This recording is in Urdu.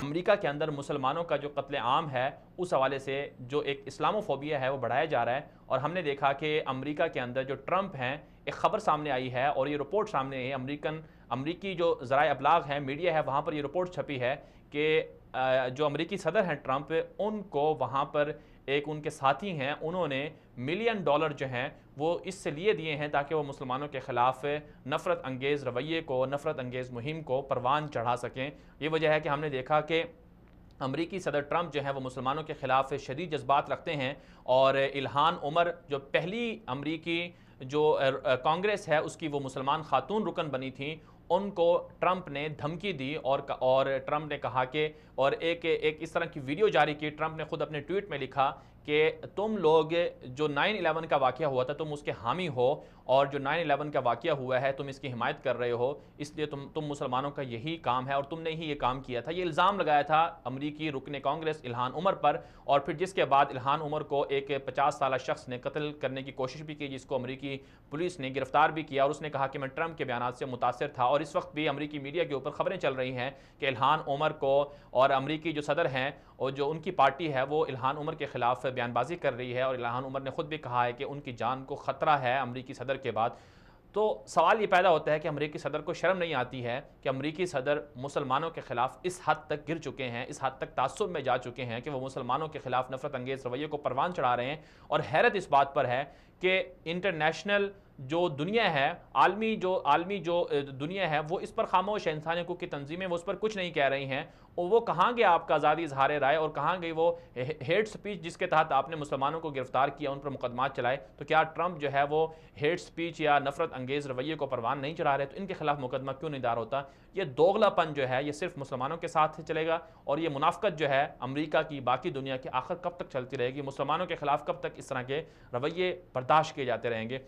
امریکہ کے اندر مسلمانوں کا جو قتل عام ہے اس حوالے سے جو ایک اسلاموفوبیا ہے وہ بڑھایا جا رہا ہے، اور ہم نے دیکھا کہ امریکہ کے اندر جو ٹرمپ ہیں، ایک خبر سامنے آئی ہے اور یہ رپورٹ سامنے آئی ہے، امریکی جو ذرائع ابلاغ ہے، میڈیا ہے، وہاں پر یہ رپورٹ چھپی ہے کہ جو امریکی صدر ہیں ٹرمپ، ان کو وہاں پر ایک ان کے ساتھی ہیں، انہوں نے $1,000,000 جو ہیں وہ اس سے لیے دیے ہیں تاکہ وہ مسلمانوں کے خلاف نفرت انگیز رویے کو، نفرت انگیز مہم کو پروان چڑھا سکیں۔ یہ وجہ ہے کہ ہم نے دیکھا کہ امریکی صدر ٹرمپ جو ہیں وہ مسلمانوں کے خلاف شدید جذبات رکھتے ہیں، اور الہان عمر جو پہلی امریکی جو کانگریس ہے اس کی وہ مسلمان خاتون رکن بنی تھیں، ان کو ٹرمپ نے دھمکی دی، اور ٹرمپ نے کہا کہ اور ایک اس طرح کی ویڈیو جاری کی۔ ٹرمپ نے خود اپنے ٹویٹ میں لکھا کہ تم لوگ جو 9/11 کا واقعہ ہوا تھا تم اس کے حامی ہو، اور جو 9/11 کا واقعہ ہوا ہے تم اس کی حمایت کر رہے ہو، اس لیے تم مسلمانوں کا یہی کام ہے اور تم نے ہی یہ کام کیا تھا۔ یہ الزام لگایا تھا امریکی رکن کانگریس الہان عمر پر، اور پھر جس کے بعد الہان عمر کو ایک 50 سالہ شخص نے قتل کرنے کی کوشش بھی کی، جس کو امریکی پولیس نے گرفتار بھی کیا، اور اس نے کہا کہ میں ٹرمپ کے بیانات سے متاثر تھا۔ اور اس وقت بھی امریکی میڈیا کے اوپر خبریں چل رہی ہیں کہ الہان عمر کو، اور امریکی جو صدر ہیں اور جو ان کی پارٹی ہے وہ الہان عمر کے خلاف بیان بازی کر رہی ہے، اور الہان عمر نے خود بھی کہا ہے کہ ان کی جان کو خطرہ ہے امریکی صدر کے بعد۔ تو سوال یہ پیدا ہوتا ہے کہ امریکی صدر کو شرم نہیں آتی ہے کہ امریکی صدر مسلمانوں کے خلاف اس حد تک گر چکے ہیں، اس حد تک تعصب میں جا چکے ہیں کہ وہ مسلمانوں کے خلاف نفرت انگیز رویے کو پروان چڑھا رہے ہیں۔ اور حیرت اس بات پر ہے کہ انٹرنیشنل جو دنیا ہے، عالمی جو دنیا ہے، وہ اس پر خاموش ہے۔ انسانی حقوق کی تنظیمیں وہ اس پر کچھ نہیں کہہ رہی ہیں، اور وہ کہاں گیا آپ کا آزادی اظہار رائے، اور کہاں گئی وہ ہیٹ سپیچ جس کے تحت آپ نے مسلمانوں کو گرفتار کیا، ان پر مقدمات چلائے؟ تو کیا ٹرمپ جو ہے وہ ہیٹ سپیچ یا نفرت انگیز رویے کو پروان نہیں چڑھا رہے؟ تو ان کے خلاف مقدمہ کیوں نہیں دار ہوتا؟ یہ دوغلا پن جو ہے یہ صرف مسلمانوں کے ساتھ چلے گا، اور یہ منافقت جو ہے امریکہ کی باقی دنیا کے آخر کب تک چلتی رہے گی؟ مسلمانوں کے خلاف کب تک اس طرح کے رویے برداشت کیے جاتے رہیں گے؟